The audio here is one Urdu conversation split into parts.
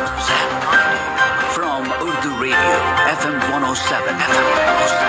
From Urdu Radio, FM 107, FM 107.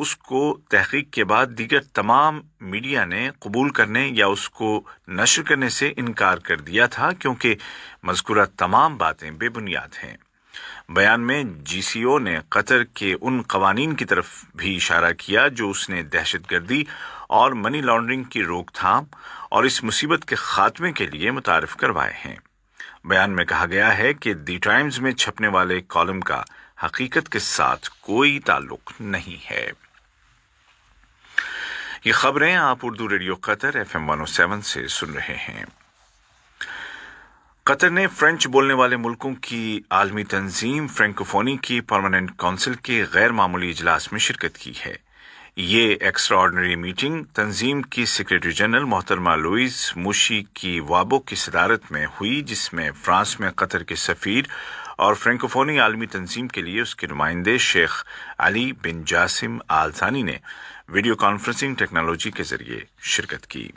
اس کو تحقیق کے بعد دیگر تمام میڈیا نے قبول کرنے یا اس کو نشر کرنے سے انکار کر دیا تھا کیونکہ مذکورہ تمام باتیں بے بنیاد ہیں۔ بیان میں جی سی او نے قطر کے ان قوانین کی طرف بھی اشارہ کیا جو اس نے دہشت گردی اور منی لانڈرنگ کی روک تھام اور اس مصیبت کے خاتمے کے لیے متعارف کروائے ہیں۔ بیان میں کہا گیا ہے کہ دی ٹائمز میں چھپنے والے کالم کا حقیقت کے ساتھ کوئی تعلق نہیں ہے۔ یہ خبریں آپ اردو ریڈیو قطر FM 107 سے سن رہے ہیں۔ قطر نے فرینچ بولنے والے ملکوں کی عالمی تنظیم فرینکوفونی کی پرماننٹ کونسل کے غیر معمولی اجلاس میں شرکت کی ہے۔ یہ ایکسٹرا آرڈنری میٹنگ تنظیم کی سیکریٹری جنرل محترمہ لوئیز موشی کی وابو کی صدارت میں ہوئی، جس میں فرانس میں قطر کے سفیر اور فرینکوفونی عالمی تنظیم کے لیے اس کے نمائندے شیخ علی بن جاسم آل ثانی نے ویڈیو کانفرنسنگ ٹیکنالوجی کے ذریعے شرکت کی۔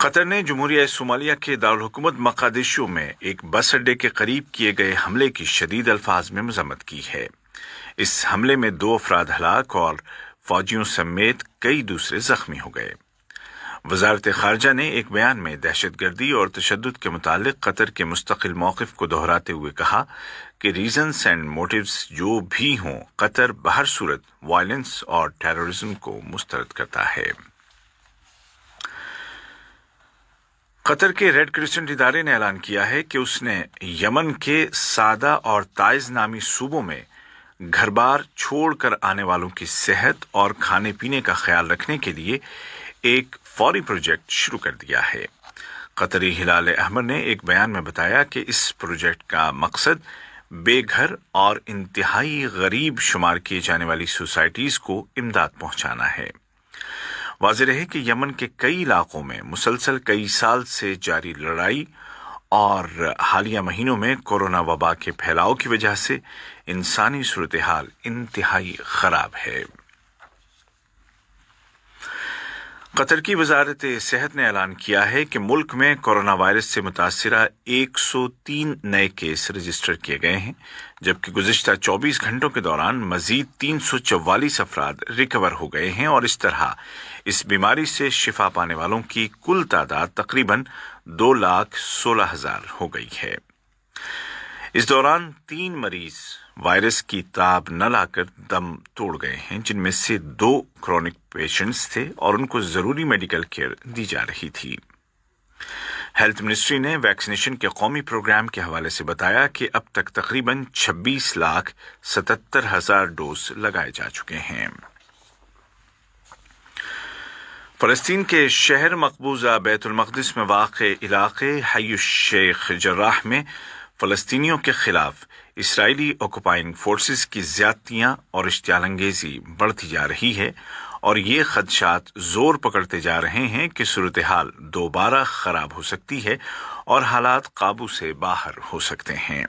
قطر نے جمہوریہ صومالیہ کے دارالحکومت مقدشو میں ایک بس اڈے کے قریب کیے گئے حملے کی شدید الفاظ میں مذمت کی ہے۔ اس حملے میں 2 افراد ہلاک اور فوجیوں سمیت کئی دوسرے زخمی ہو گئے۔ وزارت خارجہ نے ایک بیان میں دہشت گردی اور تشدد کے متعلق قطر کے مستقل موقف کو دہراتے ہوئے کہا کہ ریزنز اینڈ موٹیوز جو بھی ہوں، قطر بہر صورت وائلنس اور ٹیررزم کو مسترد کرتا ہے۔ قطر کے ریڈ کرسنٹ ادارے نے اعلان کیا ہے کہ اس نے یمن کے سعدہ اور تائز نامی صوبوں میں گھر بار چھوڑ کر آنے والوں کی صحت اور کھانے پینے کا خیال رکھنے کے لیے ایک فوری پروجیکٹ شروع کر دیا ہے۔ قطری ہلال احمر نے ایک بیان میں بتایا کہ اس پروجیکٹ کا مقصد بے گھر اور انتہائی غریب شمار کیے جانے والی سوسائٹیز کو امداد پہنچانا ہے۔ واضح رہے کہ یمن کے کئی علاقوں میں مسلسل کئی سال سے جاری لڑائی اور حالیہ مہینوں میں کورونا وبا کے پھیلاؤ کی وجہ سے انسانی صورتحال انتہائی خراب ہے۔ قطر کی وزارت صحت نے اعلان کیا ہے کہ ملک میں کورونا وائرس سے متاثرہ 103 نئے کیس رجسٹر کیے گئے ہیں، جبکہ گزشتہ 24 گھنٹوں کے دوران مزید 344 افراد ریکور ہو گئے ہیں اور اس طرح اس بیماری سے شفا پانے والوں کی کل تعداد تقریباً 2,16,000 ہو گئی ہے۔ اس دوران 3 مریض وائرس کی تاب نہ لا کر دم توڑ گئے ہیں، جن میں سے 2 کرونک پیشنٹس تھے اور ان کو ضروری میڈیکل کیئر دی جا رہی تھی۔ ہیلتھ منسٹری نے ویکسینیشن کے قومی پروگرام کے حوالے سے بتایا کہ اب تک تقریباً 26,77,000 ڈوز لگائے جا چکے ہیں۔ فلسطین کے شہر مقبوضہ بیت المقدس میں واقع علاقے حی الشیخ جراح میں فلسطینیوں کے خلاف اسرائیلی آکوپائنگ فورسز کی زیادتیاں اور اشتعال انگیزی بڑھتی جا رہی ہے اور یہ خدشات زور پکڑتے جا رہے ہیں کہ صورتحال دوبارہ خراب ہو سکتی ہے اور حالات قابو سے باہر ہو سکتے ہیں۔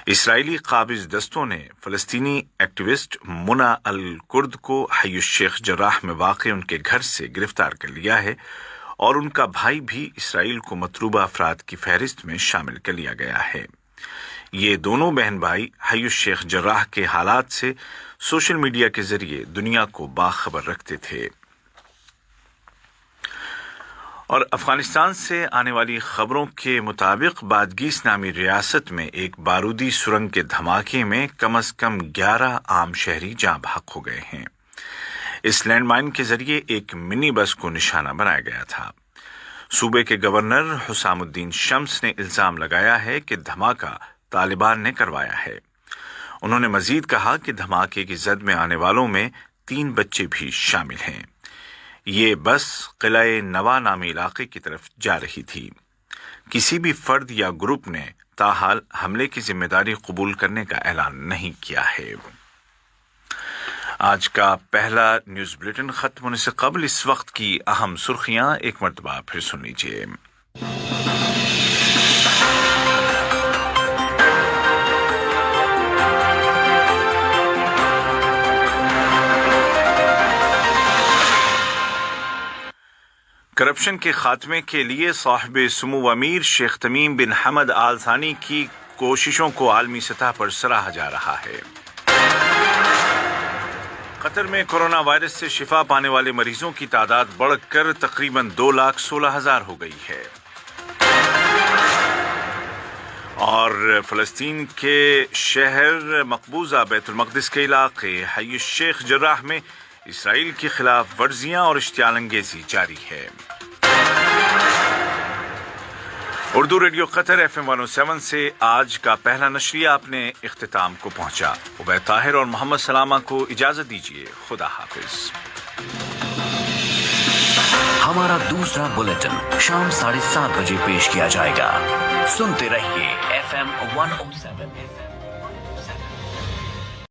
اسرائیلی قابض دستوں نے فلسطینی ایکٹیوسٹ منى الکرد کو حی الشیخ جراح میں واقع ان کے گھر سے گرفتار کر لیا ہے اور ان کا بھائی بھی اسرائیل کو مطلوبہ افراد کی فہرست میں شامل کر لیا گیا ہے۔ یہ دونوں بہن بھائی حی الشیخ جراح کے حالات سے سوشل میڈیا کے ذریعے دنیا کو باخبر رکھتے تھے۔ اور افغانستان سے آنے والی خبروں کے مطابق بادغیس نامی ریاست میں ایک بارودی سرنگ کے دھماکے میں کم از کم 11 عام شہری جاں بحق ہو گئے ہیں۔ اس لینڈ مائن کے ذریعے ایک منی بس کو نشانہ بنایا گیا تھا۔ صوبے کے گورنر حسام الدین شمس نے الزام لگایا ہے کہ دھماکہ طالبان نے کروایا ہے۔ انہوں نے مزید کہا کہ دھماکے کی زد میں آنے والوں میں 3 بچے بھی شامل ہیں۔ یہ بس قلعہ نوا نامی علاقے کی طرف جا رہی تھی۔ کسی بھی فرد یا گروپ نے تاحال حملے کی ذمہ داری قبول کرنے کا اعلان نہیں کیا ہے۔ آج کا پہلا نیوز بلیٹن ختم ہونے سے قبل اس وقت کی اہم سرخیاں ایک مرتبہ پھر سن لیجیے۔ کرپشن کے خاتمے کے لیے صاحب سمو امیر شیخ تمیم بن حمد آل ثانی کی کوششوں کو عالمی سطح پر سراہا جا رہا ہے۔ قطر میں کورونا وائرس سے شفا پانے والے مریضوں کی تعداد بڑھ کر تقریباً 2,16,000 ہو گئی ہے۔ اور فلسطین کے شہر مقبوضہ بیت المقدس کے علاقے حی الشیخ جراح میں اسرائیل کی خلاف ورزیاں اور اشتعال انگیزی جاری ہے۔ اردو ریڈیو قطر FM 107 سے آج کا پہلا نشریہ اپنے اختتام کو پہنچا۔ عبید طاہر اور محمد سلامہ کو اجازت دیجیے۔ خدا حافظ۔ ہمارا دوسرا بلیٹن شام 7:30 بجے پیش کیا جائے گا۔ سنتے رہیے FM 107